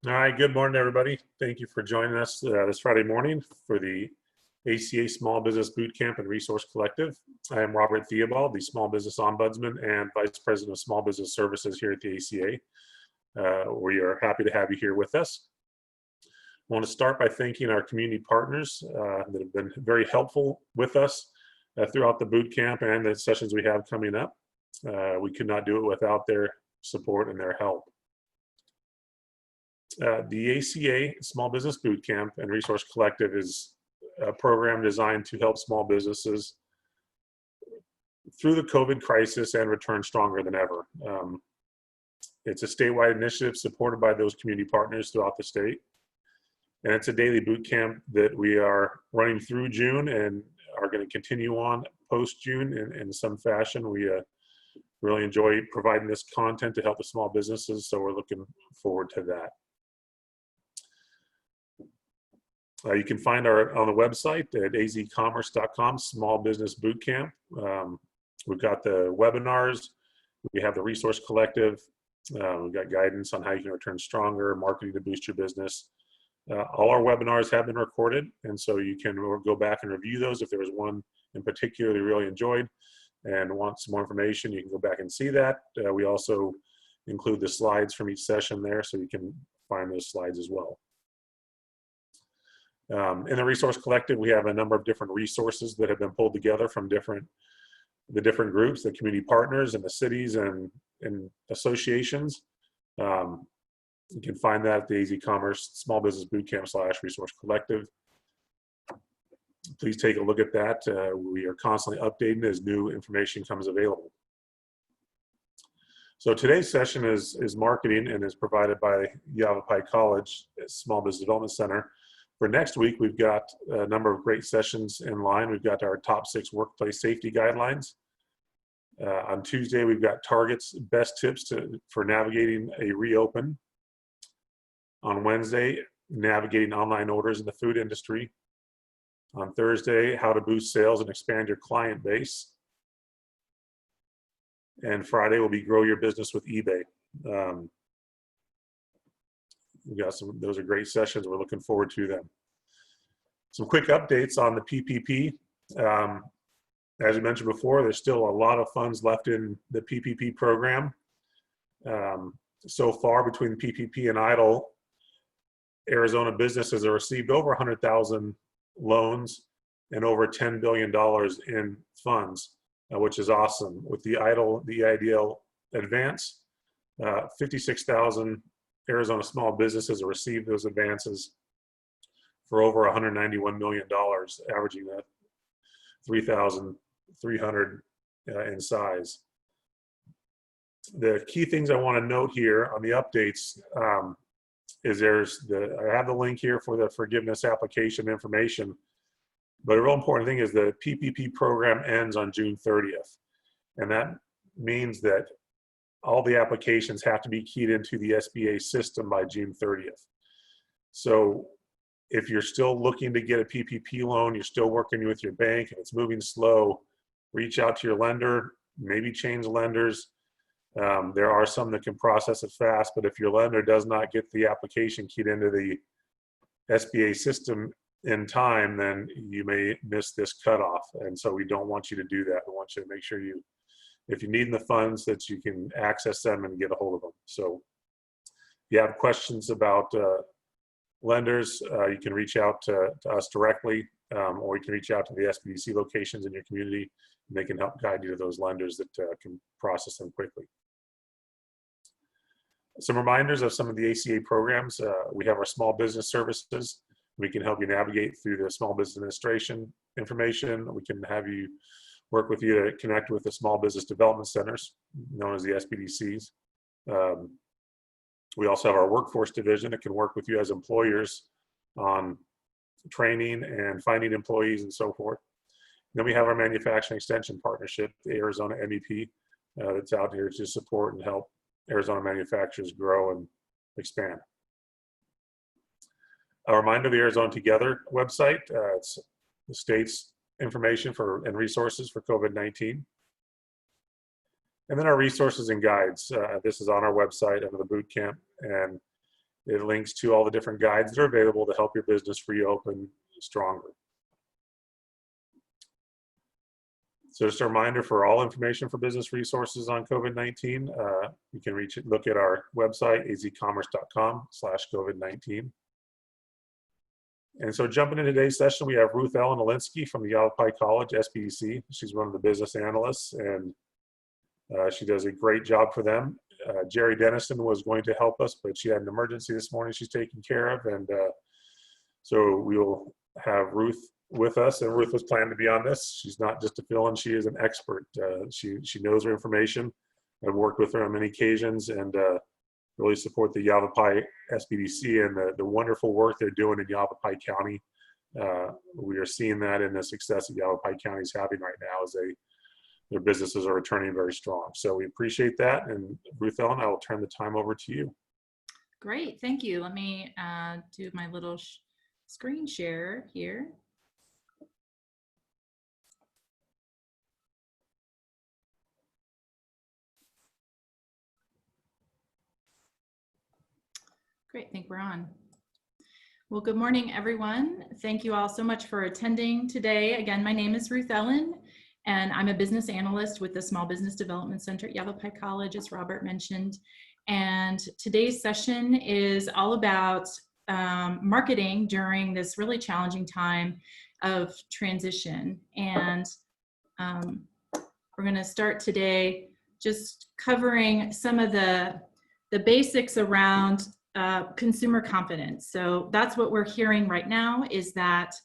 All right, good morning, everybody. Thank you for joining us this Friday morning for the ACA Small Business Bootcamp and Resource Collective. I am Robert Theobald, the Small Business Ombudsman and Vice President of Small Business Services here at the ACA. We are happy to have you here with us. I want to start by thanking our community partners that have been very helpful with us throughout the bootcamp and the sessions we have coming up. We could not do it without their support and their help. The ACA Small Business Bootcamp and Resource Collective is a program designed to help small businesses through the COVID crisis and return stronger than ever. It's a statewide initiative supported by those community partners throughout the state. And it's a daily bootcamp that we are running through June and are going to continue on post-June in some fashion. We really enjoy providing this content to help the small businesses, so we're looking forward to that. You can find on the website at azcommerce.com, Small Business Bootcamp. We've got the webinars, we have the Resource Collective, we've got guidance on how you can return stronger, marketing to boost your business. All our webinars have been recorded, and so you can go back and review those. If there was one in particular you really enjoyed and want some more information, you can go back and see that. We also include the slides from each session there, so you can find those slides as well. In the Resource Collective, we have a number of different resources that have been pulled together from the different groups, the community partners and the cities and associations. You can find that at the AZ Commerce Small Business Bootcamp / Resource Collective. Please take a look at that. We are constantly updating as new information comes available. So today's session is marketing and is provided by Yavapai College Small Business Development Center. For next week, we've got a number of great sessions in line. We've got our top 6 workplace safety guidelines. On Tuesday, we've got targets, best tips for navigating a reopen. On Wednesday, navigating online orders in the food industry. On Thursday, how to boost sales and expand your client base. And Friday will be grow your business with eBay. We got those are great sessions. We're looking forward to them. Some quick updates on the PPP. As we mentioned before, there's still a lot of funds left in the PPP program. So far, between PPP and EIDL, Arizona businesses have received over 100,000 loans and over $10 billion in funds, which is awesome. With the EIDL advance, 56,000 Arizona small businesses have received those advances for over $191 million, averaging at 3,300 in size. The key things I want to note here on the updates is I have the link here for the forgiveness application information, but a real important thing is the PPP program ends on June 30th, and that means that all the applications have to be keyed into the SBA system by June 30th. So if you're still looking to get a PPP loan, you're still working with your bank, and it's moving slow, reach out to your lender, maybe change lenders. There are some that can process it fast, but if your lender does not get the application keyed into the SBA system in time, then you may miss this cutoff. And so we don't want you to do that. We want you to make sure if you need the funds, that you can access them and get a hold of them. So if you have questions about lenders, you can reach out to us directly, or you can reach out to the SBDC locations in your community, and they can help guide you to those lenders that can process them quickly. Some reminders of some of the ACA programs. We have our small business services. We can help you navigate through the small business administration information. We can have you work with you to connect with the small business development centers, known as the SBDCs. We also have our workforce division that can work with you as employers on training and finding employees and so forth. Then we have our manufacturing extension partnership, the Arizona MEP, that's out here to support and help Arizona manufacturers grow and expand. A reminder of the Arizona Together website. It's the state's information and resources for COVID-19. And then our resources and guides. This is on our website under the bootcamp, and It links to all the different guides that are available to help your business reopen stronger. So just a reminder, for all information for business resources on COVID-19, you can look at our website, azcommerce.com/COVID-19. And so jumping into today's session, we have Ruth Ellen Olinsky from the Yavapai College, SBDC. She's one of the business analysts, and she does a great job for them. Jerry Dennison was going to help us, but she had an emergency this morning she's taking care of. And so we will have Ruth with us, and Ruth was planning to be on this. She's not just a fill-in, she is an expert. She knows her information. I've worked with her on many occasions, and really support the Yavapai SBDC and the wonderful work they're doing in Yavapai County. We are seeing that in the success that Yavapai County is having right now as their businesses are returning very strong. So we appreciate that. And Ruth Ellen, I will turn the time over to you. Great, thank you. Let me do my little screen share here. Great, I think we're on. Well, good morning, everyone. Thank you all so much for attending today. Again, my name is Ruth Ellen, and I'm a business analyst with the Small Business Development Center at Yavapai College, as Robert mentioned. And today's session is all about marketing during this really challenging time of transition. And we're gonna start today just covering some of the basics around consumer confidence. So that's what we're hearing right now, is that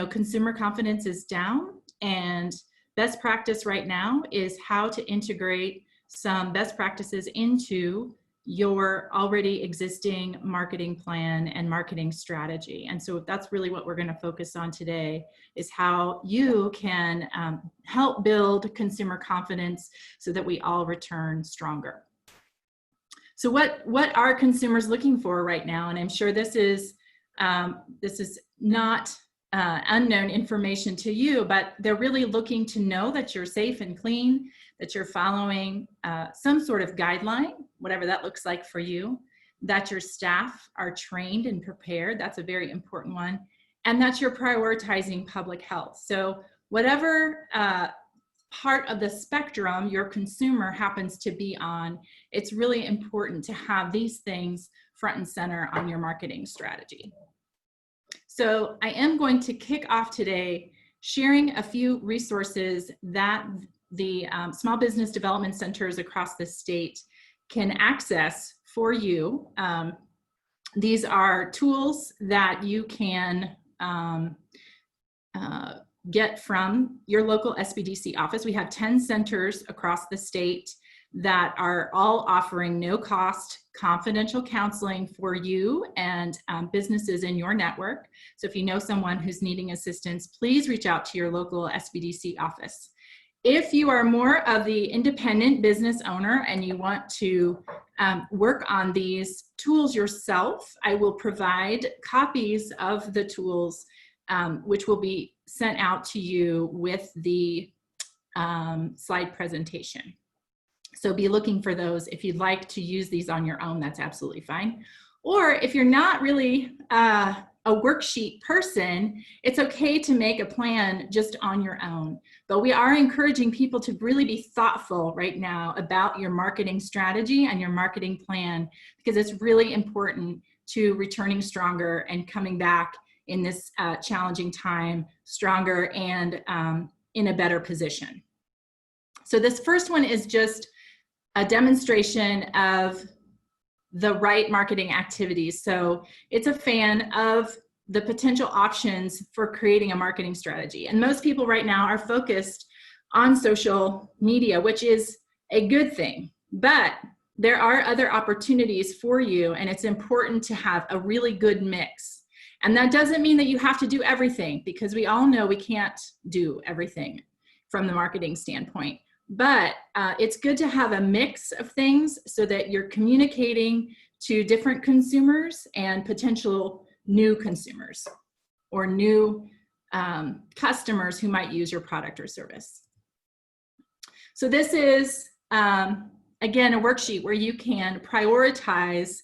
consumer confidence is down, and best practice right now is how to integrate some best practices into your already existing marketing plan and marketing strategy. And so that's really what we're going to focus on today, is how you can help build consumer confidence so that we all return stronger. So what are consumers looking for right now? And I'm sure this is not unknown information to you, but they're really looking to know that you're safe and clean, that you're following some sort of guideline, whatever that looks like for you, that your staff are trained and prepared. That's a very important one. And that you're prioritizing public health. So whatever part of the spectrum your consumer happens to be on, it's really important to have these things front and center on your marketing strategy. So I am going to kick off today sharing a few resources that the small business development centers across the state can access for you. These are tools that you can get from your local SBDC office. We have 10 centers across the state that are all offering no cost confidential counseling for you and businesses in your network. So if you know someone who's needing assistance, please reach out to your local SBDC office. If you are more of the independent business owner and you want to work on these tools yourself, I will provide copies of the tools which will be sent out to you with the slide presentation. So be looking for those. If you'd like to use these on your own, that's absolutely fine. Or if you're not really a worksheet person, it's okay to make a plan just on your own. But we are encouraging people to really be thoughtful right now about your marketing strategy and your marketing plan, because it's really important to returning stronger and coming back in this challenging time stronger and in a better position. So this first one is just a demonstration of the right marketing activities. So it's a fan of the potential options for creating a marketing strategy. And most people right now are focused on social media, which is a good thing, but there are other opportunities for you, and it's important to have a really good mix. And that doesn't mean that you have to do everything, because we all know we can't do everything from the marketing standpoint. But it's good to have a mix of things so that you're communicating to different consumers and potential new consumers or new customers who might use your product or service. So this is, again, a worksheet where you can prioritize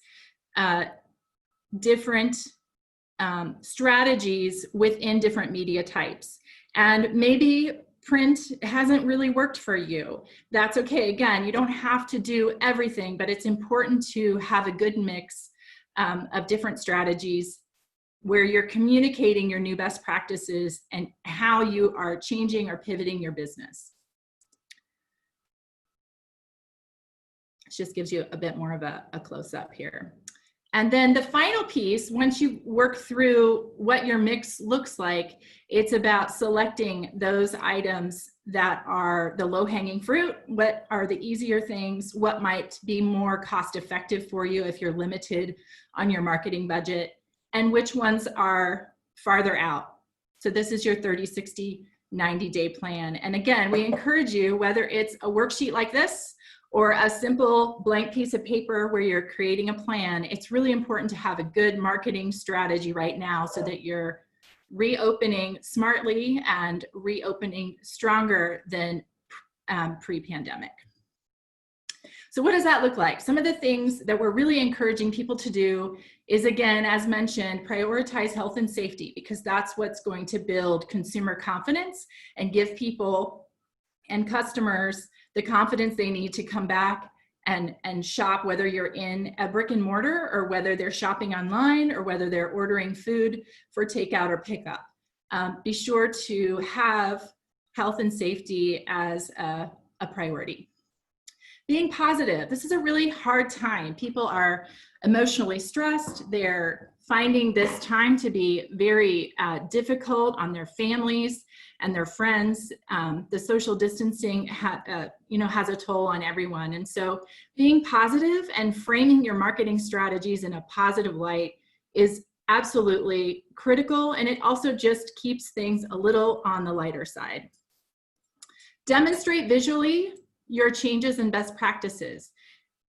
different strategies within different media types. And maybe print hasn't really worked for you. That's okay. Again, you don't have to do everything, but it's important to have a good mix of different strategies where you're communicating your new best practices and how you are changing or pivoting your business. It just gives you a bit more of a close-up here. And then the final piece, once you work through what your mix looks like, it's about selecting those items that are the low-hanging fruit, what are the easier things, what might be more cost-effective for you if you're limited on your marketing budget, and which ones are farther out. So this is your 30, 60, 90-day plan. And again, we encourage you, whether it's a worksheet like this, or a simple blank piece of paper where you're creating a plan, it's really important to have a good marketing strategy right now so that you're reopening smartly and reopening stronger than pre-pandemic. So what does that look like? Some of the things that we're really encouraging people to do is, again, as mentioned, prioritize health and safety, because that's what's going to build consumer confidence and give people and customers the confidence they need to come back and shop, whether you're in a brick and mortar or whether they're shopping online or whether they're ordering food for takeout or pickup. Be sure to have health and safety as a priority. Being positive. This is a really hard time. People are emotionally stressed. They're finding this time to be very difficult on their families and their friends. The social distancing has a toll on everyone. And so being positive and framing your marketing strategies in a positive light is absolutely critical. And it also just keeps things a little on the lighter side. Demonstrate visually your changes and best practices,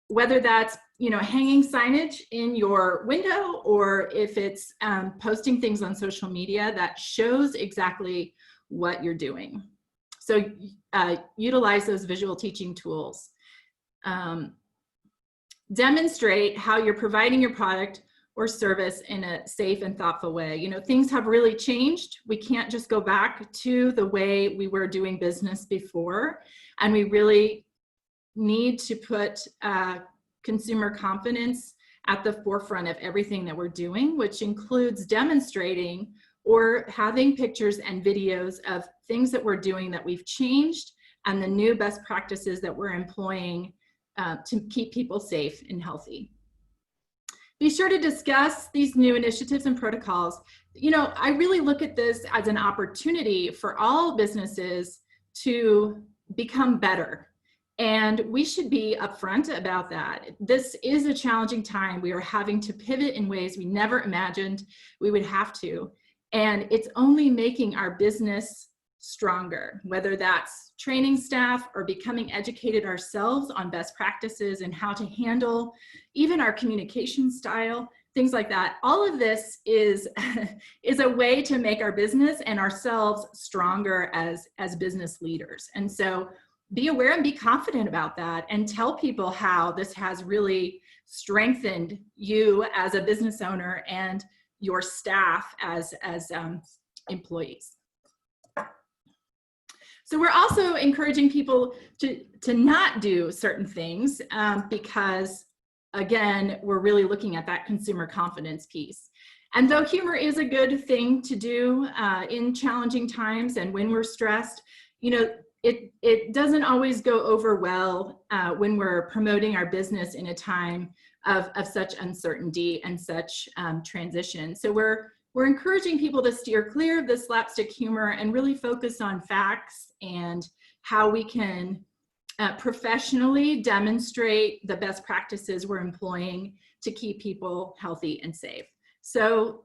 whether that's hanging signage in your window, or if it's posting things on social media that shows exactly what you're doing. So utilize those visual teaching tools. Demonstrate how you're providing your product or service in a safe and thoughtful way. Things have really changed. We can't just go back to the way we were doing business before, and we really need to put consumer confidence at the forefront of everything that we're doing, which includes demonstrating or having pictures and videos of things that we're doing that we've changed and the new best practices that we're employing to keep people safe and healthy. Be sure to discuss these new initiatives and protocols. I really look at this as an opportunity for all businesses to become better. And we should be upfront about that. This is a challenging time. We are having to pivot in ways we never imagined we would have to. And it's only making our business stronger, whether that's training staff or becoming educated ourselves on best practices and how to handle even our communication style, things like that. All of this is a way to make our business and ourselves stronger as business leaders. And so be aware and be confident about that, and tell people how this has really strengthened you as a business owner and your staff as employees. So we're also encouraging people to not do certain things because, again, we're really looking at that consumer confidence piece. And though humor is a good thing to do in challenging times and when we're stressed, it doesn't always go over well when we're promoting our business in a time of such uncertainty and such transition. So we're encouraging people to steer clear of the slapstick humor and really focus on facts and how we can professionally demonstrate the best practices we're employing to keep people healthy and safe. So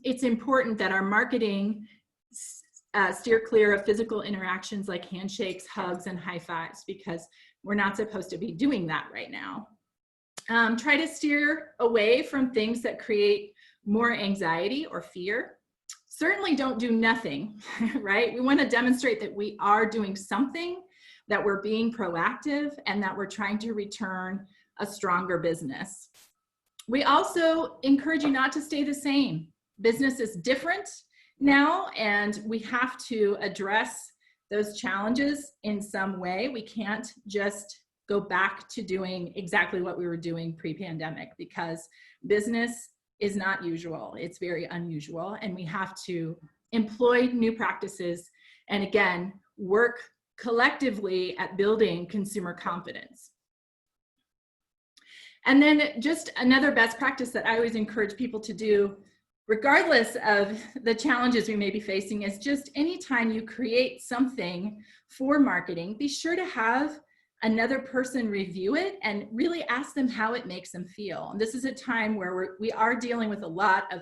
it's important that our marketing steer clear of physical interactions like handshakes, hugs, and high fives, because we're not supposed to be doing that right now. Try to steer away from things that create more anxiety or fear. Certainly don't do nothing, right? We want to demonstrate that we are doing something, that we're being proactive, and that we're trying to return a stronger business. We also encourage you not to stay the same. Business is different now, and we have to address those challenges in some way. We can't just go back to doing exactly what we were doing pre-pandemic, because business is not usual. It's very unusual, and we have to employ new practices and, again, work collectively at building consumer confidence. And then just another best practice that I always encourage people to do, regardless of the challenges we may be facing, is just anytime you create something for marketing, be sure to have another person review it and really ask them how it makes them feel. And this is a time where we are dealing with a lot of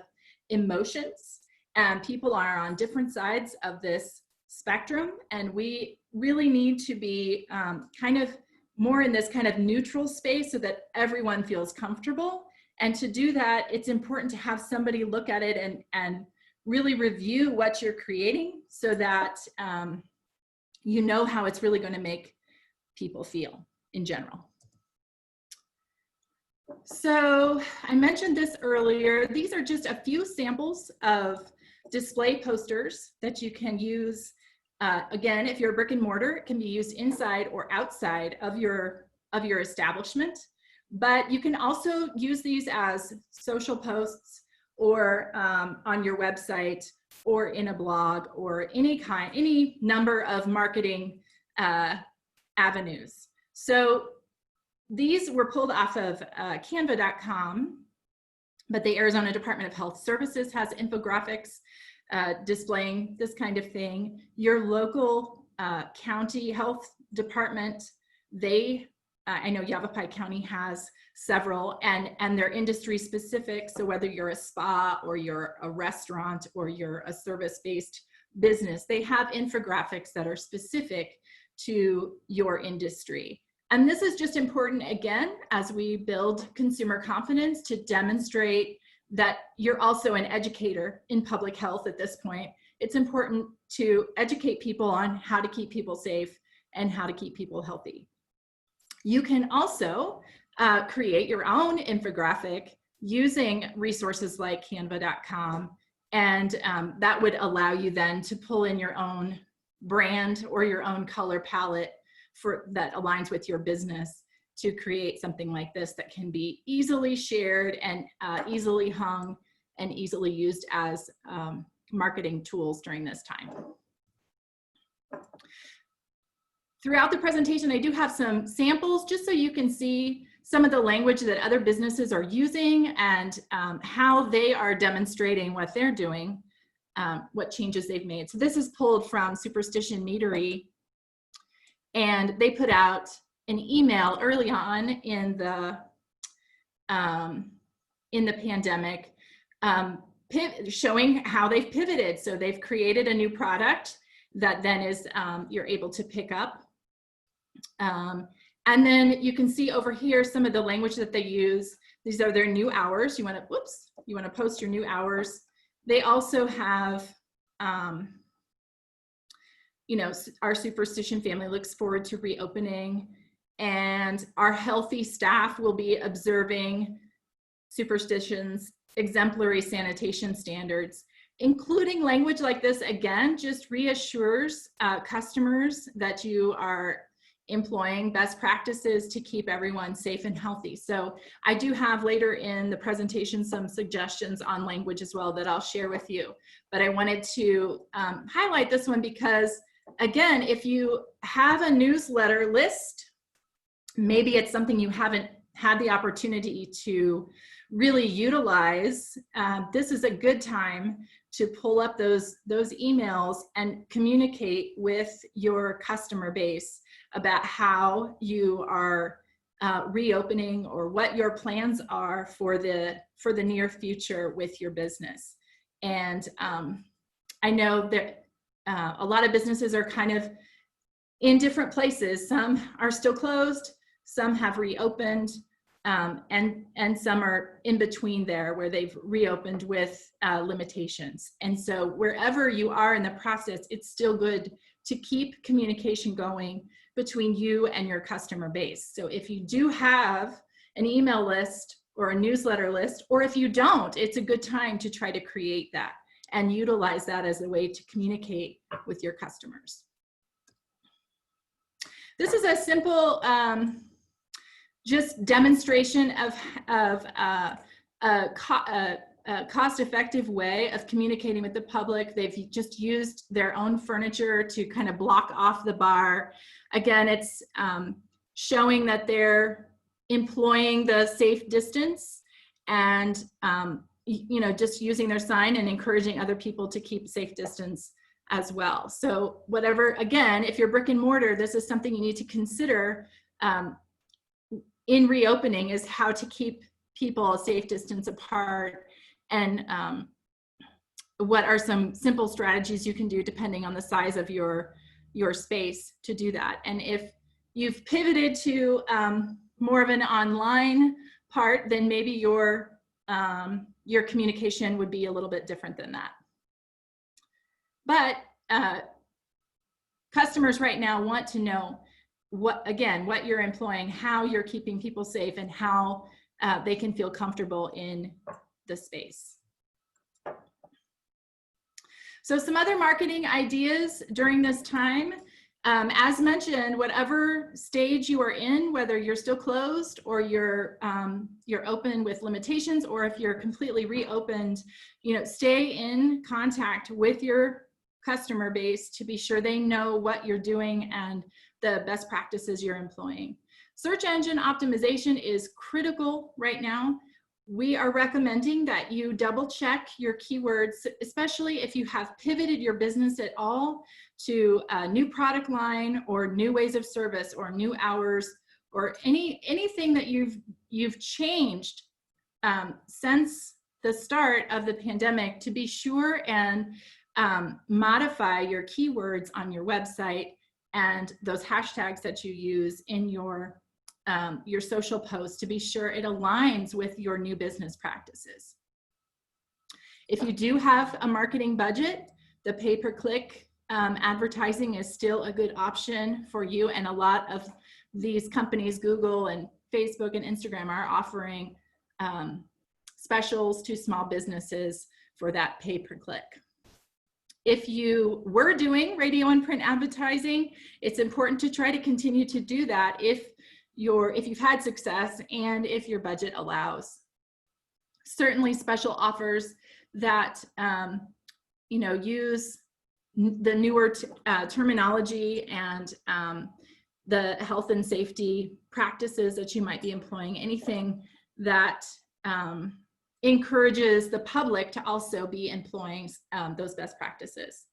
emotions, and people are on different sides of this spectrum, and we really need to be kind of more in this kind of neutral space so that everyone feels comfortable. And to do that, it's important to have somebody look at it and really review what you're creating so that you know how it's really going to make people feel in general. So I mentioned this earlier. These are just a few samples of display posters that you can use. Again, if you're a brick and mortar, it can be used inside or outside of your establishment. But you can also use these as social posts or on your website or in a blog or any number of marketing avenues. So these were pulled off of canva.com, but the Arizona Department of Health Services has infographics displaying this kind of thing. Your local county health department, I know Yavapai County has several, and they're industry specific. So whether you're a spa or you're a restaurant or you're a service-based business, they have infographics that are specific to your industry. And this is just important, again, as we build consumer confidence, to demonstrate that you're also an educator in public health at this point. It's important to educate people on how to keep people safe and how to keep people healthy. You can also create your own infographic using resources like canva.com, and that would allow you then to pull in your own brand or your own color palette that aligns with your business to create something like this that can be easily shared and easily hung and easily used as marketing tools during this time. Throughout the presentation, I do have some samples just so you can see some of the language that other businesses are using and how they are demonstrating what they're doing, what changes they've made. So this is pulled from Superstition Meadery, and they put out an email early on in the pandemic showing how they've pivoted. So they've created a new product that then is you're able to pick up. And then you can see over here some of the language that they use. These are their new hours. You want to post your new hours. They also have, our Superstition family looks forward to reopening, and our healthy staff will be observing Superstition's exemplary sanitation standards. Including language like this, again, just reassures customers that you are employing best practices to keep everyone safe and healthy. So I do have later in the presentation some suggestions on language as well that I'll share with you. But I wanted to highlight this one because, again, if you have a newsletter list, maybe it's something you haven't had the opportunity to really utilize. This is a good time to pull up those emails and communicate with your customer base about how you are reopening or what your plans are for the near future with your business. And I know that a lot of businesses are kind of in different places. Some are still closed, some have reopened, and some are in between there where they've reopened with limitations. And so wherever you are in the process, it's still good to keep communication going between you and your customer base. So if you do have an email list or a newsletter list, or if you don't, it's a good time to try to create that and utilize that as a way to communicate with your customers. This is a simple just demonstration of a cost-effective way of communicating with the public. They've just used their own furniture to kind of block off the bar. Again, it's showing that they're employing the safe distance and you know, just using their sign and encouraging other people to keep safe distance as well. So whatever, again, if you're brick and mortar, this is something you need to consider in reopening, is how to keep people a safe distance apart, and what are some simple strategies you can do depending on the size of your space to do that. And if you've pivoted to more of an online part, then maybe your communication would be a little bit different than that. But customers right now want to know what you're employing, how you're keeping people safe, and how they can feel comfortable in the space. So some other marketing ideas during this time. As mentioned, whatever stage you are in, whether you're still closed or you're open with limitations, or if you're completely reopened, you know, stay in contact with your customer base to be sure they know what you're doing and the best practices you're employing. Search engine optimization is critical right now. We are recommending that you double check your keywords, especially if you have pivoted your business at all to a new product line or new ways of service or new hours, or anything that you've changed since the start of the pandemic, to be sure and modify your keywords on your website and those hashtags that you use in your social posts, to be sure it aligns with your new business practices. If you do have a marketing budget, the pay-per-click advertising is still a good option for you, and a lot of these companies, Google and Facebook and Instagram, are offering specials to small businesses for that pay-per-click. If you were doing radio and print advertising, it's important to try to continue to do that if you've had success and if your budget allows. Certainly special offers that you know, use the newer terminology and the health and safety practices that you might be employing, anything that encourages the public to also be employing those best practices.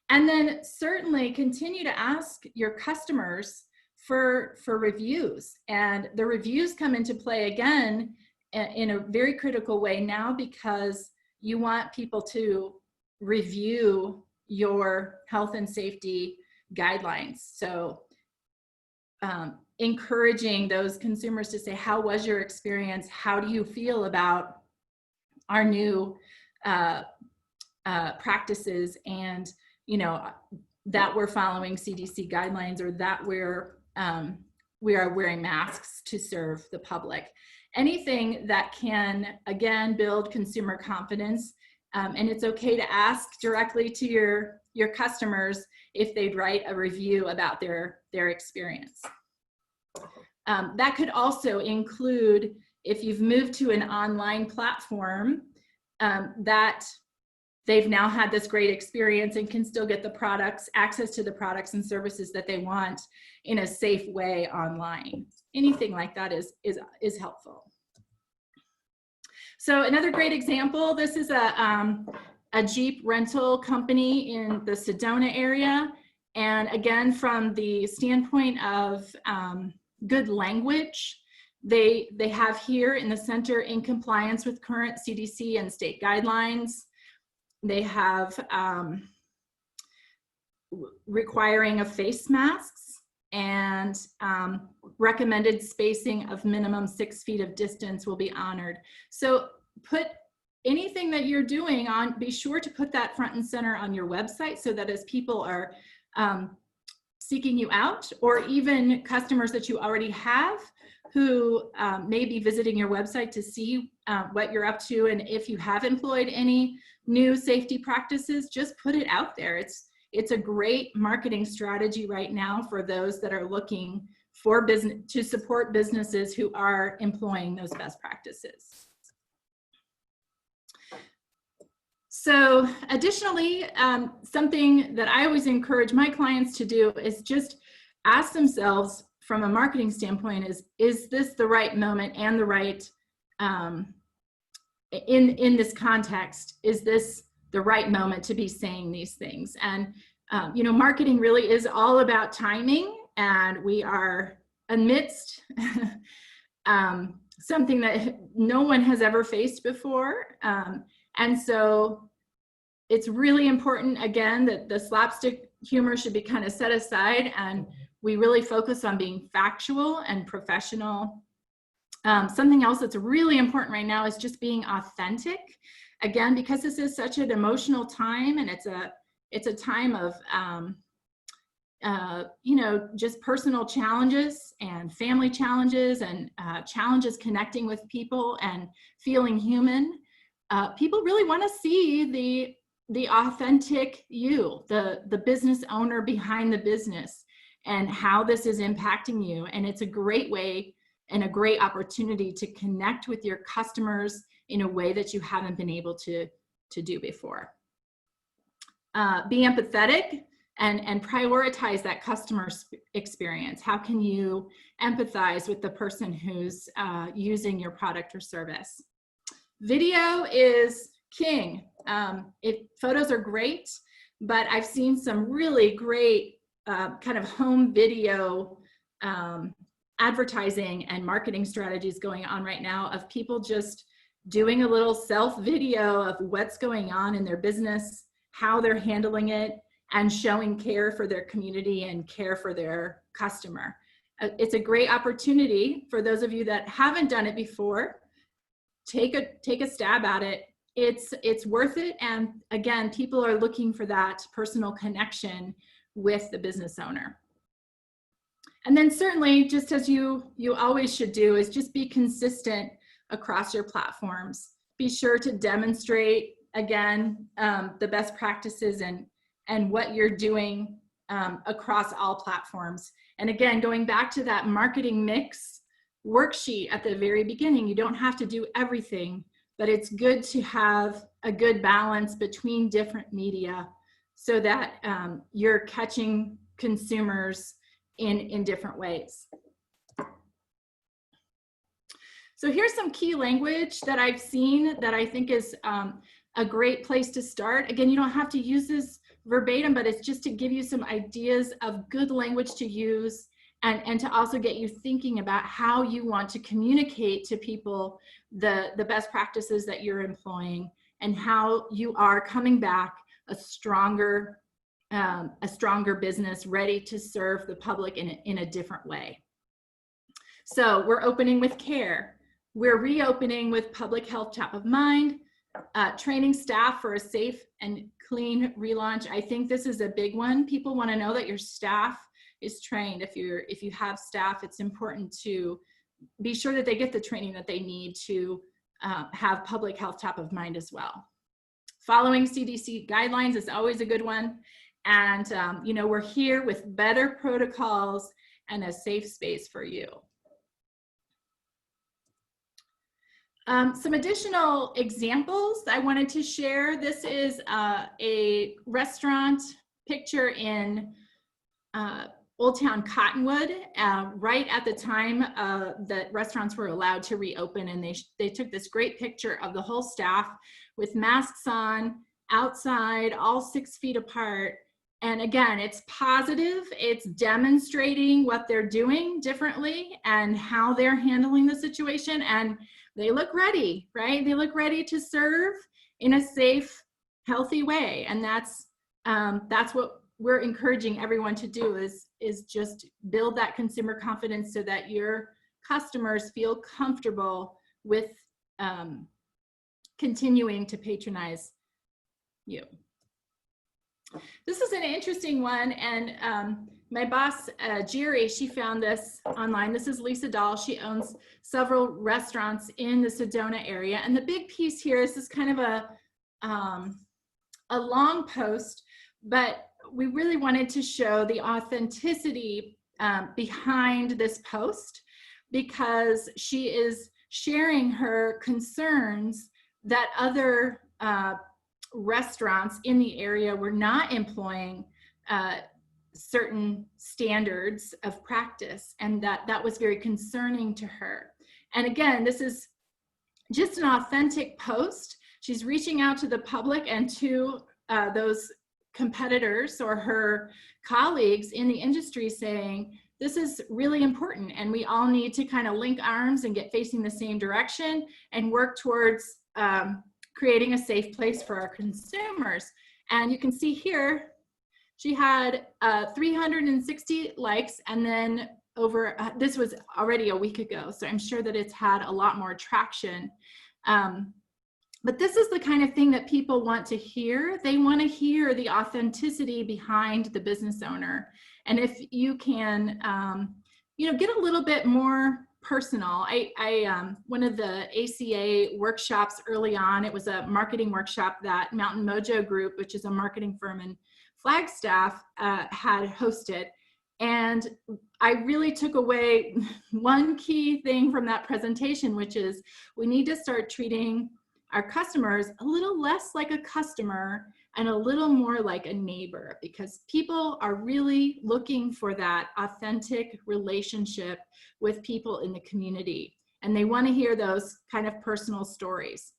And then certainly continue to ask your customers for reviews. And the reviews come into play again in a very critical way now, because you want people to review your health and safety guidelines. So encouraging those consumers to say, how was your experience? How do you feel about our new practices, and you know, that we're following CDC guidelines, or that we are wearing masks to serve the public. Anything that can, again, build consumer confidence. And it's okay to ask directly to your customers if they'd write a review about their experience. That could also include, if you've moved to an online platform, that they've now had this great experience and can still get the products, access to the products and services that they want in a safe way online. Anything like that is helpful. So another great example, this is a Jeep rental company in the Sedona area. And again, from the standpoint of good language, they have here in the center, in compliance with current CDC and state guidelines. They have requiring of face masks and recommended spacing of minimum 6 feet of distance will be honored. So put anything that you're doing on, be sure to put that front and center on your website, so that as people are seeking you out, or even customers that you already have who may be visiting your website to see what you're up to. And if you have employed any new safety practices, just put it out there. It's a great marketing strategy right now for those that are looking for business, to support businesses who are employing those best practices. So additionally, something that I always encourage my clients to do is just ask themselves from a marketing standpoint, is this the right moment and the right, in this context, is this the right moment to be saying these things? And, you know, marketing really is all about timing, and we are amidst something that no one has ever faced before. And so it's really important, again, that the slapstick humor should be kind of set aside, and we really focus on being factual and professional. Something else that's really important right now is just being authentic. Again, because this is such an emotional time, and it's a time of you know, just personal challenges and family challenges and challenges connecting with people and feeling human. People really want to see the authentic you, the business owner behind the business, and how this is impacting you. And it's a great way and a great opportunity to connect with your customers in a way that you haven't been able to do before. Be empathetic and prioritize that customer experience. How can you empathize with the person who's using your product or service? Video is king. Photos are great, but I've seen some really great kind of home video advertising and marketing strategies going on right now of people just doing a little self video of what's going on in their business, how they're handling it, and showing care for their community and care for their customer. It's a great opportunity for those of you that haven't done it before. Take a stab at it. It's worth it. And again, people are looking for that personal connection with the business owner. And then certainly, just as you always should do, is just be consistent across your platforms. Be sure to demonstrate, again, the best practices and what you're doing across all platforms. And again, going back to that marketing mix worksheet at the very beginning, you don't have to do everything, but it's good to have a good balance between different media so that you're catching consumers in different ways. So here's some key language that I've seen that I think is a great place to start. Again, you don't have to use this verbatim, but it's just to give you some ideas of good language to use and to also get you thinking about how you want to communicate to people the best practices that you're employing and how you are coming back a stronger business ready to serve the public in a different way. So we're opening with care. We're reopening with public health top of mind, training staff for a safe and clean relaunch. I think this is a big one. People want to know that your staff is trained. If you have staff, it's important to be sure that they get the training that they need to have public health top of mind as well. Following CDC guidelines is always a good one. And you know, we're here with better protocols and a safe space for you. Some additional examples I wanted to share. This is a restaurant picture in Old Town Cottonwood, right at the time that restaurants were allowed to reopen, and they took this great picture of the whole staff with masks on, outside, all 6 feet apart. And again, it's positive, it's demonstrating what they're doing differently and how they're handling the situation, and they look ready, right? They look ready to serve in a safe, healthy way. And that's what we're encouraging everyone to do is just build that consumer confidence so that your customers feel comfortable with continuing to patronize you. This is an interesting one, and my boss, Jerry, she found this online. This is Lisa Dahl. She owns several restaurants in the Sedona area. And the big piece here is this kind of a long post, but we really wanted to show the authenticity behind this post, because she is sharing her concerns that other restaurants in the area were not employing certain standards of practice, and that was very concerning to her. And again, this is just an authentic post. She's reaching out to the public and to those competitors or her colleagues in the industry, saying, this is really important and we all need to kind of link arms and get facing the same direction and work towards creating a safe place for our consumers. And you can see here, she had 360 likes, and then over, this was already a week ago, so I'm sure that it's had a lot more traction. But this is the kind of thing that people want to hear. They want to hear the authenticity behind the business owner. And if you can, you know, get a little bit more personal. One of the ACA workshops early on, it was a marketing workshop that Mountain Mojo Group, which is a marketing firm in Flagstaff, had hosted. And I really took away one key thing from that presentation, which is we need to start treating our customers a little less like a customer and a little more like a neighbor, because people are really looking for that authentic relationship with people in the community, and they want to hear those kind of personal stories.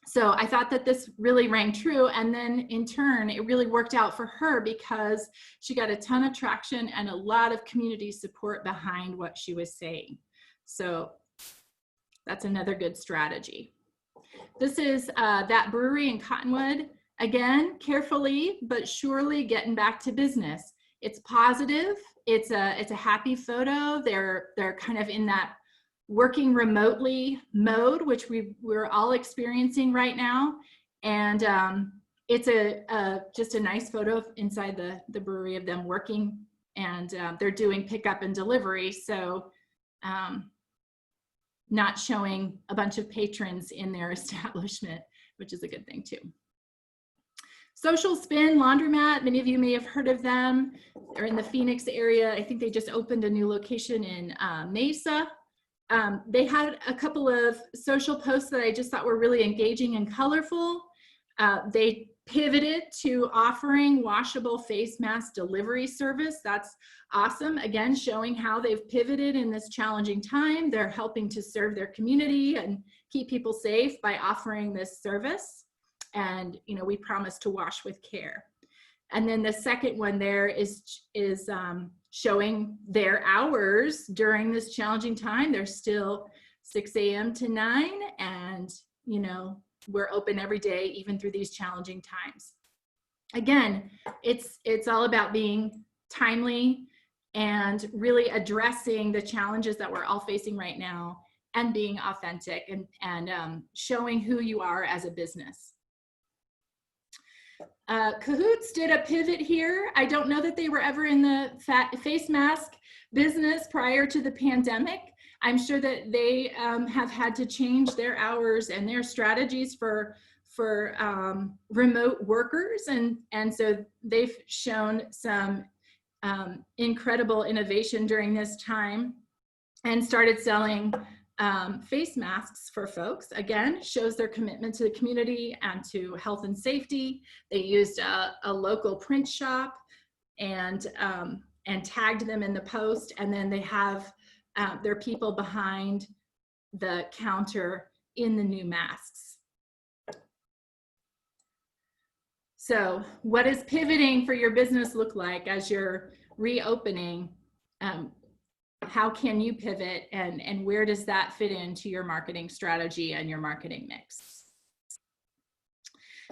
So I thought that this really rang true, and then in turn it really worked out for her, because she got a ton of traction and a lot of community support behind what she was saying. So that's another good strategy. This is that brewery in Cottonwood. Again, carefully but surely getting back to business. It's positive. It's a happy photo. They're kind of in that working remotely mode, which we're all experiencing right now. And it's just a nice photo inside the brewery of them working, and they're doing pickup and delivery. So not showing a bunch of patrons in their establishment, which is a good thing too. Social Spin Laundromat, many of you may have heard of them. They're in the Phoenix area. I think they just opened a new location in Mesa. They had a couple of social posts that I just thought were really engaging and colorful. They pivoted to offering washable face mask delivery service. That's awesome. Again, showing how they've pivoted in this challenging time. They're helping to serve their community and keep people safe by offering this service. And, you know, we promise to wash with care. And then the second one there is showing their hours during this challenging time. They're still 6 a.m. to 9, and, you know, we're open every day, even through these challenging times. Again, it's all about being timely and really addressing the challenges that we're all facing right now, and being authentic and showing who you are as a business. Kahoots did a pivot here. I don't know that they were ever in the face mask business prior to the pandemic. I'm sure that they have had to change their hours and their strategies for remote workers, and so they've shown some incredible innovation during this time and started selling face masks for folks. Again, shows their commitment to the community and to health and safety. They used a local print shop and tagged them in the post, and then they have their people behind the counter in the new masks. So what does pivoting for your business look like as you're reopening? How can you pivot, and where does that fit into your marketing strategy and your marketing mix?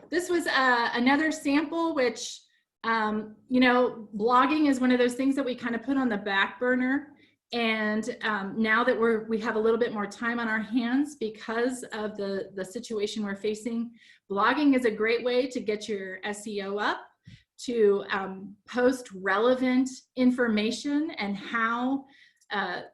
This was another sample, which, you know, blogging is one of those things that we kind of put on the back burner. And now that we have a little bit more time on our hands because of the situation we're facing, blogging is a great way to get your SEO up, to post relevant information and how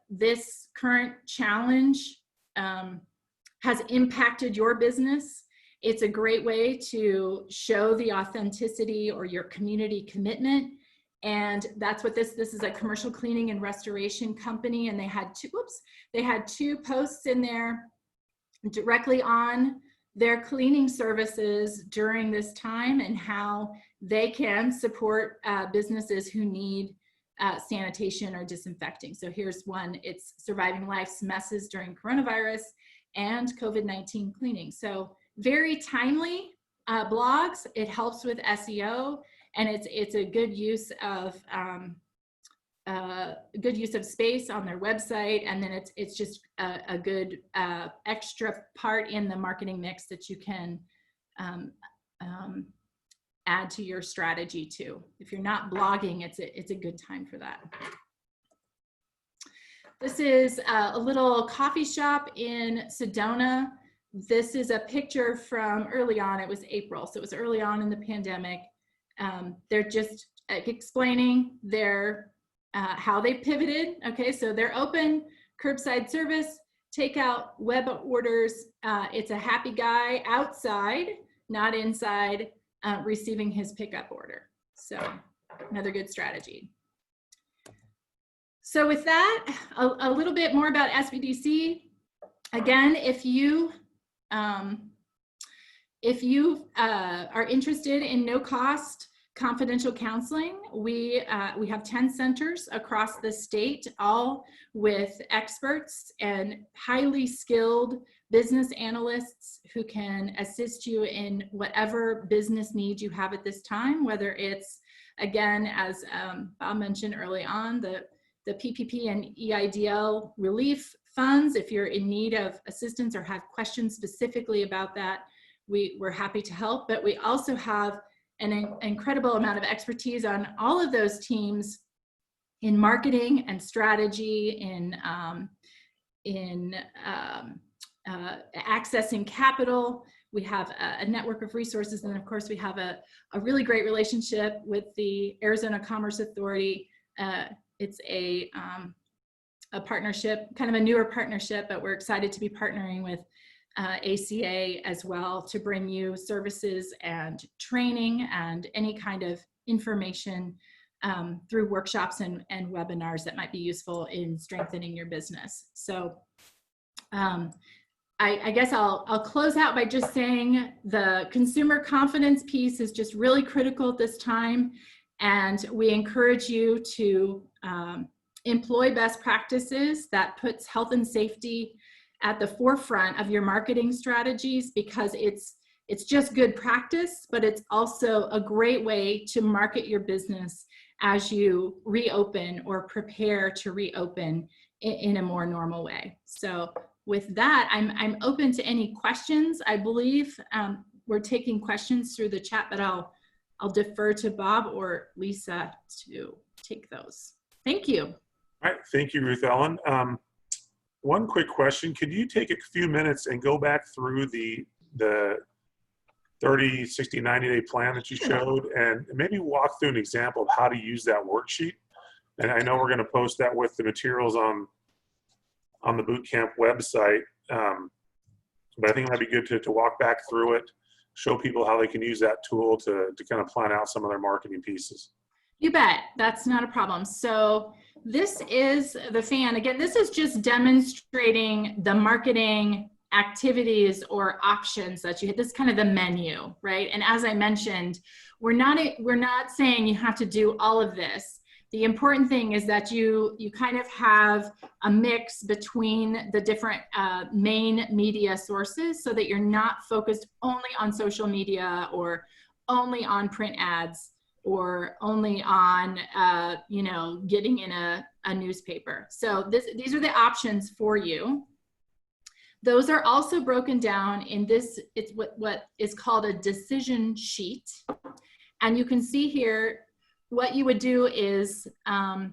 this current challenge has impacted your business. It's a great way to show the authenticity or your community commitment. And that's what this is a commercial cleaning and restoration company. And they had two posts in there directly on their cleaning services during this time and how they can support businesses who need sanitation or disinfecting. So here's one, it's surviving life's messes during coronavirus and COVID-19 cleaning. So very timely blogs. It helps with SEO, and it's a good use of space on their website. And then it's just a good extra part in the marketing mix that you can add to your strategy too. If you're not blogging, it's a good time for that. This is a little coffee shop in Sedona. This is a picture from early on. It was April, so it was early on in the pandemic. They're just explaining their how they pivoted. Okay, so they're open, curbside service, takeout, web orders. It's a happy guy outside, not inside, receiving his pickup order. So another good strategy. So with that, a little bit more about SBDC. Again, if you are interested in no cost confidential counseling, we have 10 centers across the state, all with experts and highly skilled business analysts who can assist you in whatever business needs you have at this time, whether it's, again, as Bob mentioned early on, the PPP and EIDL relief funds. If you're in need of assistance or have questions specifically about that, we're happy to help. But we also have an incredible amount of expertise on all of those teams in marketing and strategy, in accessing capital. We have a network of resources, and of course we have a really great relationship with the Arizona Commerce Authority. It's a partnership, kind of a newer partnership, but we're excited to be partnering with ACA as well to bring you services and training and any kind of information through workshops and webinars that might be useful in strengthening your business. So I guess I'll close out by just saying the consumer confidence piece is just really critical at this time. And we encourage you to employ best practices that puts health and safety at the forefront of your marketing strategies, because it's just good practice, but it's also a great way to market your business as you reopen or prepare to reopen in a more normal way. So with that, I'm open to any questions. I believe we're taking questions through the chat, but I'll defer to Bob or Lisa to take those. Thank you. All right, thank you, Ruth Ellen. One quick question. Could you take a few minutes and go back through the 30, 60, 90-day plan that you showed and maybe walk through an example of how to use that worksheet? And I know we're going to post that with the materials on the bootcamp website, but I think it might be good to walk back through it, show people how they can use that tool to kind of plan out some of their marketing pieces. You bet. That's not a problem. So this is the fan. Again, this is just demonstrating the marketing activities or options that you hit. This is kind of the menu, right? And as I mentioned, we're not saying you have to do all of this. The important thing is that you kind of have a mix between the different main media sources so that you're not focused only on social media or only on print ads or only on getting in a newspaper. So these are the options for you. Those are also broken down in this, it's what is called a decision sheet. And you can see here, what you would do is in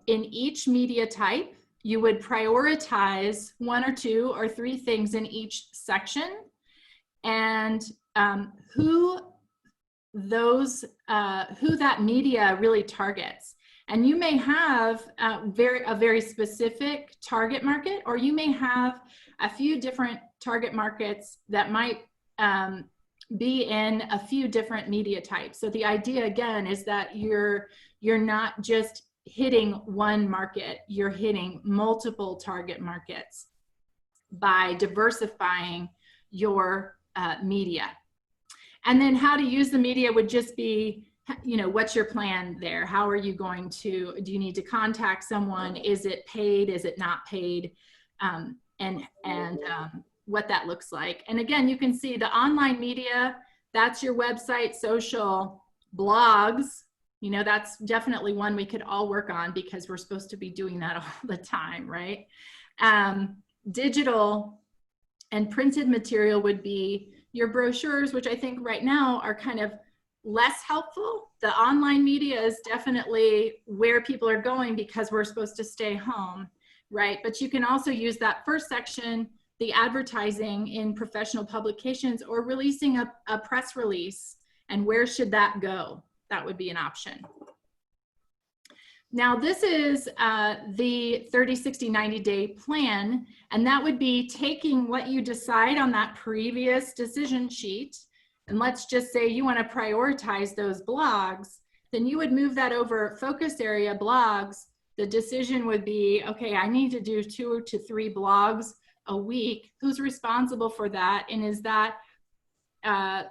each media type, you would prioritize 1 or 2 or 3 things in each section, and who those who that media really targets. And you may have a very specific target market, or you may have a few different target markets that might be in a few different media types. So the idea again is that you're not just hitting one market, you're hitting multiple target markets by diversifying your media. And then how to use the media would just be, you know, what's your plan there? How are you going to, do you need to contact someone? Is it paid? Is it not paid? And what that looks like. And again, you can see the online media, that's your website, social, blogs. You know, that's definitely one we could all work on because we're supposed to be doing that all the time, right? Digital and printed material would be your brochures, which I think right now are kind of less helpful. The online media is definitely where people are going because we're supposed to stay home, right? But you can also use that first section, the advertising in professional publications, or releasing a press release. And where should that go? That would be an option. Now this is the 30, 60, 90-day plan, and that would be taking what you decide on that previous decision sheet, and let's just say you want to prioritize those blogs, then you would move that over focus area blogs. The decision would be, okay, I need to do 2 to 3 blogs a week. Who's responsible for that? And is that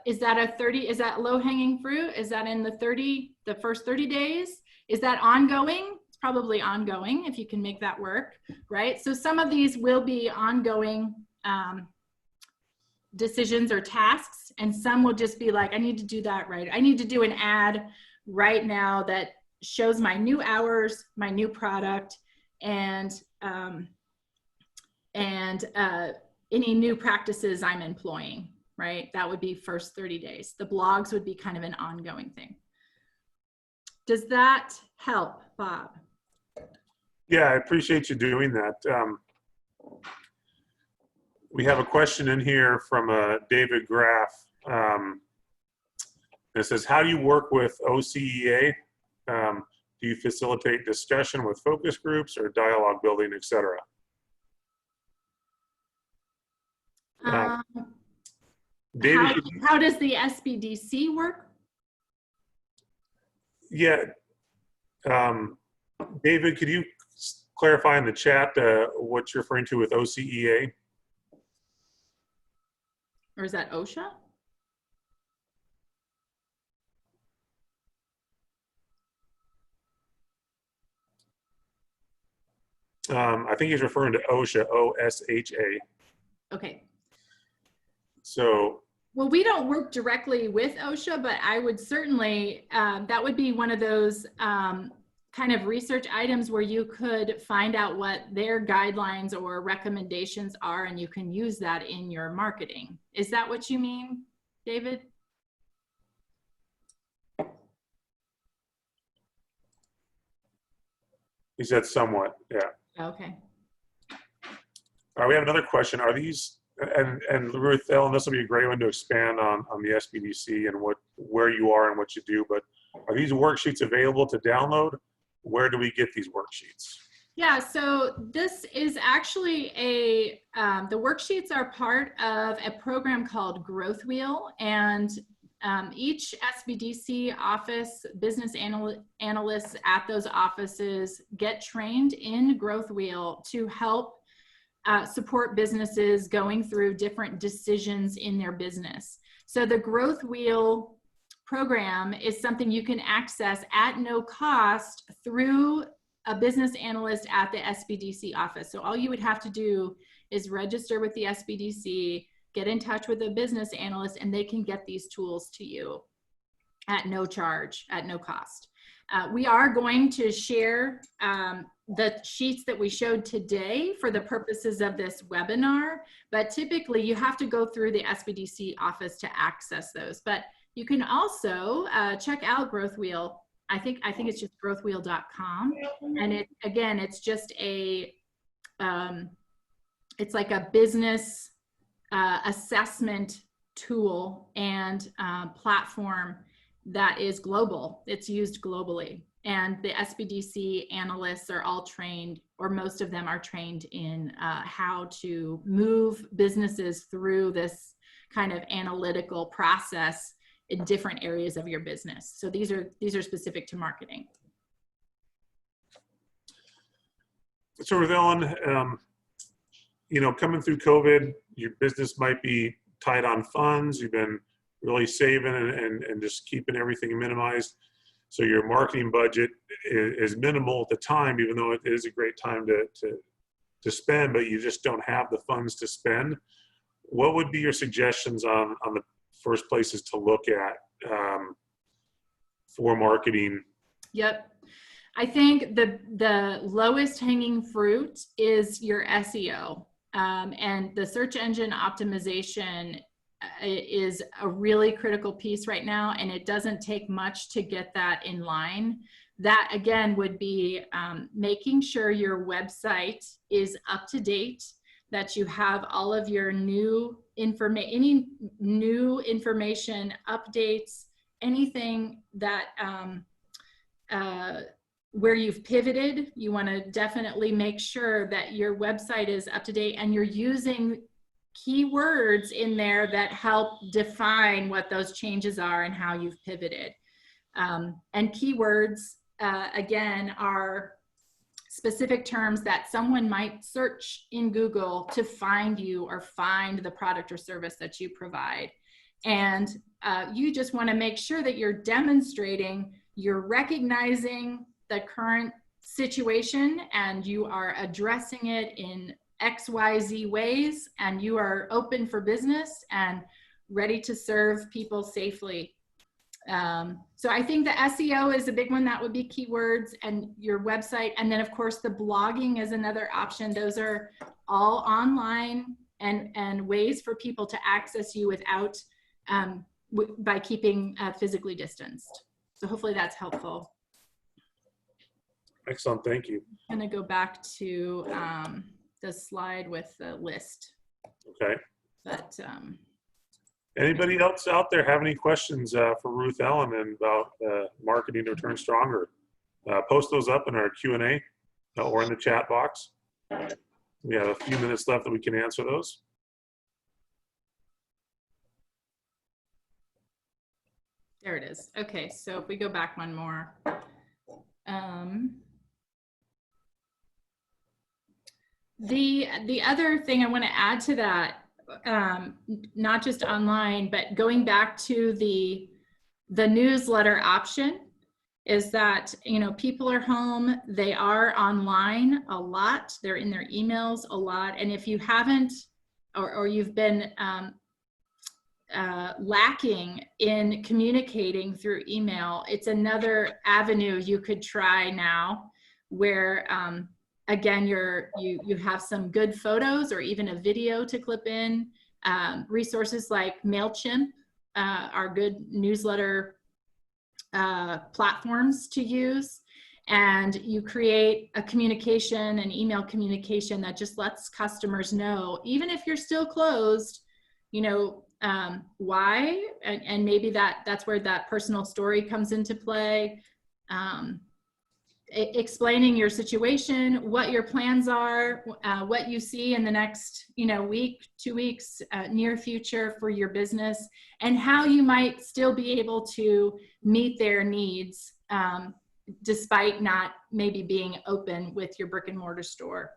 is that low-hanging fruit? Is that in the first 30 days? Is that ongoing? It's probably ongoing if you can make that work, right? So some of these will be ongoing decisions or tasks, and some will just be like, I need to do that right. I need to do an ad right now that shows my new hours, my new product, and any new practices I'm employing, right? That would be first 30 days. The blogs would be kind of an ongoing thing. Does that help, Bob? Yeah, I appreciate you doing that. We have a question in here from David Graff. It says, how do you work with OCEA? Do you facilitate discussion with focus groups or dialogue building, etc.? David, how does the SBDC work? Yeah. David, could you clarify in the chat what you're referring to with OCEA? Or is that OSHA? I think he's referring to OSHA, O-S-H-A. Okay. So. Well, we don't work directly with OSHA, but I would certainly, that would be one of those kind of research items where you could find out what their guidelines or recommendations are, and you can use that in your marketing. Is that what you mean, David? He said somewhat, yeah. Okay. All right, we have another question. Are these, and Ruth, Ellen, this will be a great one to expand on the SBDC and where you are and what you do, but are these worksheets available to download? Where do we get these worksheets? Yeah, so this is actually the worksheets are part of a program called Growth Wheel, and each SBDC office, business analysts at those offices get trained in Growth Wheel to help support businesses going through different decisions in their business. So the Growth Wheel program is something you can access at no cost through a business analyst at the SBDC office. So all you would have to do is register with the SBDC, get in touch with a business analyst, and they can get these tools to you at no charge, at no cost. We are going to share the sheets that we showed today for the purposes of this webinar, but typically you have to go through the SBDC office to access those. But you can also check out Growth Wheel. I think it's just growthwheel.com, and again, it's just it's like a business assessment tool and platform, that is global. It's used globally. And the SBDC analysts are all trained, or most of them are trained in how to move businesses through this kind of analytical process in different areas of your business. So these are specific to marketing. So Ruth Ellen, you know, coming through COVID, your business might be tight on funds. You've been really saving and just keeping everything minimized. So your marketing budget is minimal at the time, even though it is a great time to spend, but you just don't have the funds to spend. What would be your suggestions on the first places to look at for marketing? Yep. I think the lowest hanging fruit is your SEO, and the search engine optimization is a really critical piece right now, and it doesn't take much to get that in line. That again would be making sure your website is up to date, that you have all of your new information, any new information, updates, anything that where you've pivoted. You want to definitely make sure that your website is up to date and you're using keywords in there that help define what those changes are and how you've pivoted. And keywords, again, are specific terms that someone might search in Google to find you or find the product or service that you provide. And you just want to make sure that you're demonstrating, you're recognizing the current situation and you are addressing it in XYZ ways, and you are open for business and ready to serve people safely. So I think the SEO is a big one. That would be keywords and your website. And then of course the blogging is another option. Those are all online and ways for people to access you without, by keeping physically distanced. So hopefully that's helpful. Excellent, thank you. I'm gonna go back to the slide with the list. Okay. But anybody else out there have any questions for Ruth Ellen and about marketing to return stronger? Post those up in our Q&A or in the chat box. We have a few minutes left that we can answer those. there it is. Okay, so if we go back one more. The other thing I want to add to that, not just online, but going back to the newsletter option, is that, you know, people are home, they are online a lot, they're in their emails a lot, and if you haven't, or you've been lacking in communicating through email, it's another avenue you could try now, where again, you have some good photos or even a video to clip in. Resources like MailChimp are good newsletter platforms to use. And you create a communication, an email communication that just lets customers know, even if you're still closed, you know, why, and maybe that's where that personal story comes into play. Explaining your situation, what your plans are, what you see in the next, you know, week, 2 weeks, near future for your business, and how you might still be able to meet their needs despite not maybe being open with your brick and mortar store.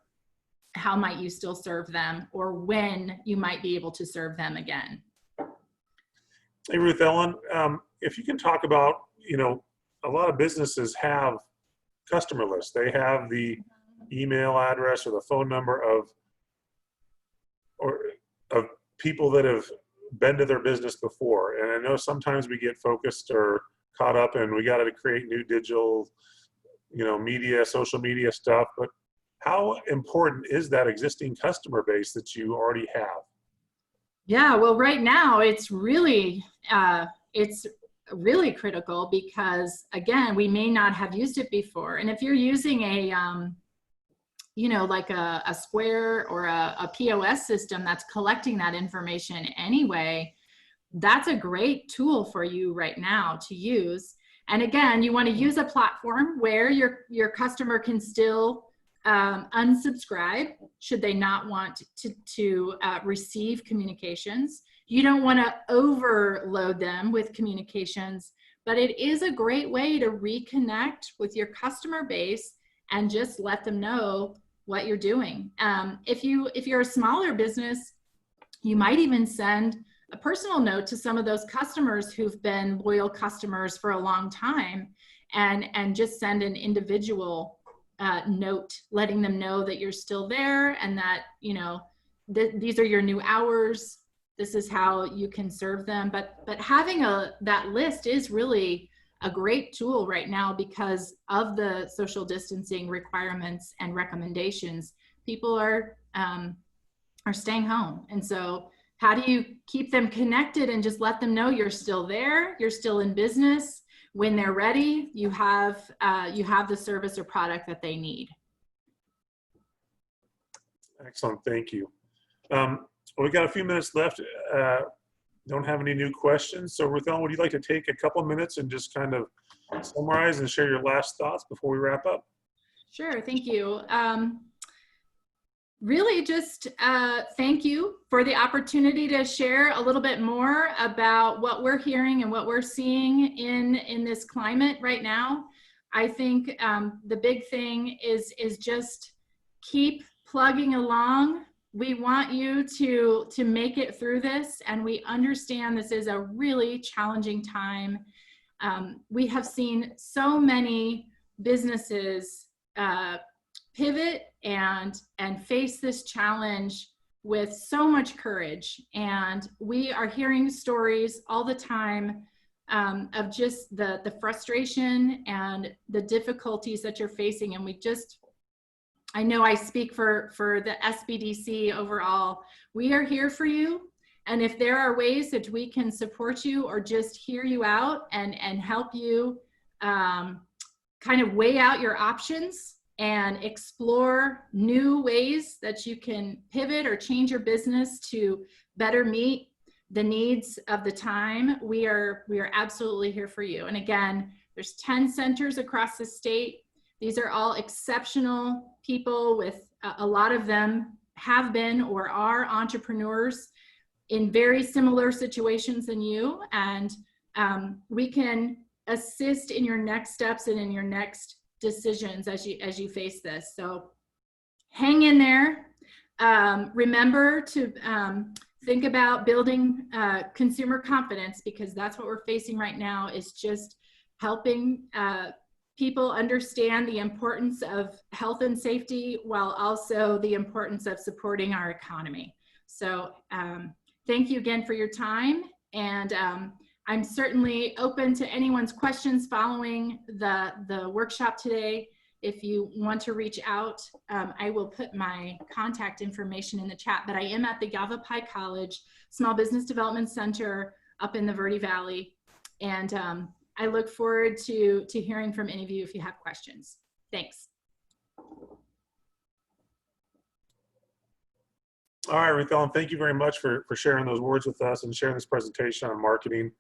How might you still serve them, or when you might be able to serve them again? Hey, Ruth Ellen, if you can talk about, you know, a lot of businesses have customer lists. They have the email address or the phone number of people that have been to their business before. And I know sometimes we get focused or caught up and we got to create new digital, you know, media, social media stuff, but how important is that existing customer base that you already have? Yeah, well, right now it's really critical, because again, we may not have used it before. And if you're using a, you know, like a Square or a POS system that's collecting that information anyway, that's a great tool for you right now to use. And again, you want to use a platform where your customer can still unsubscribe should they not want to receive communications. You don't want to overload them with communications, but it is a great way to reconnect with your customer base and just let them know what you're doing. If you're a smaller business, you might even send a personal note to some of those customers who've been loyal customers for a long time, and just send an individual note letting them know that you're still there and that, you know, these are your new hours. This is how you can serve them. But having that list is really a great tool right now because of the social distancing requirements and recommendations. People are staying home, and so how do you keep them connected and just let them know you're still there, you're still in business? When they're ready, you have the service or product that they need. Excellent, thank you. Well, we got a few minutes left. Don't have any new questions. So Ruth Ellen, would you like to take a couple minutes and just kind of summarize and share your last thoughts before we wrap up? Sure, thank you. Really just thank you for the opportunity to share a little bit more about what we're hearing and what we're seeing in this climate right now. I think the big thing is just keep plugging along. We want you to make it through this, and we understand this is a really challenging time. We have seen so many businesses pivot and face this challenge with so much courage, and we are hearing stories all the time of just the frustration and the difficulties that you're facing. And I know I speak for the SBDC overall. We are here for you, and if there are ways that we can support you or just hear you out and help you kind of weigh out your options and explore new ways that you can pivot or change your business to better meet the needs of the time, we are absolutely here for you. And again, there's 10 centers across the state. These are all exceptional people. With a lot of them have been or are entrepreneurs in very similar situations than you, and we can assist in your next steps and in your next decisions as you face this. So hang in there. Remember to think about building consumer confidence, because that's what we're facing right now, is just helping people understand the importance of health and safety while also the importance of supporting our economy. So thank you again for your time, and I'm certainly open to anyone's questions following the workshop today. If you want to reach out, I will put my contact information in the chat, but I am at the Yavapai College Small Business Development Center up in the Verde Valley. And I look forward to hearing from any of you if you have questions. Thanks. All right, Ruth Ellen, thank you very much for sharing those words with us and sharing this presentation on marketing.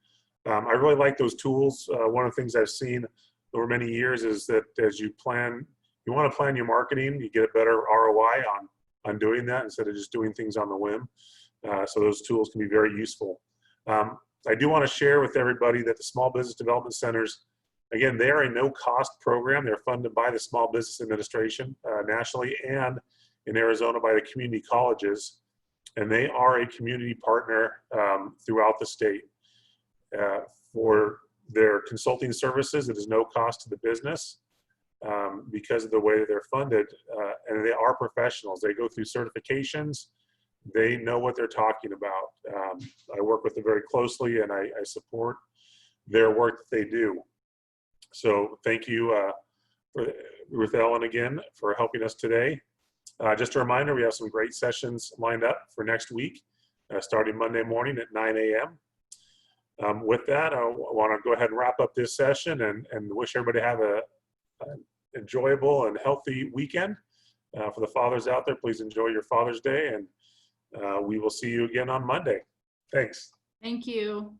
I really like those tools. One of the things I've seen over many years is that as you want to plan your marketing, you get a better ROI on doing that instead of just doing things on the whim. So those tools can be very useful. I do want to share with everybody that the Small Business Development Centers, again, they are a no-cost program. They're funded by the Small Business Administration nationally, and in Arizona by the community colleges. And they are a community partner throughout the state. For their consulting services, it is no cost to the business because of the way that they're funded, and they are professionals. They go through certifications. They know what they're talking about. I work with them very closely, and I support their work that they do. So thank you, for Ruth Ellen, again, for helping us today. Just a reminder, we have some great sessions lined up for next week, starting Monday morning at 9 a.m. With that, I want to go ahead and wrap up this session and wish everybody to have an enjoyable and healthy weekend. For the fathers out there, please enjoy your Father's Day, and we will see you again on Monday. Thanks. Thank you.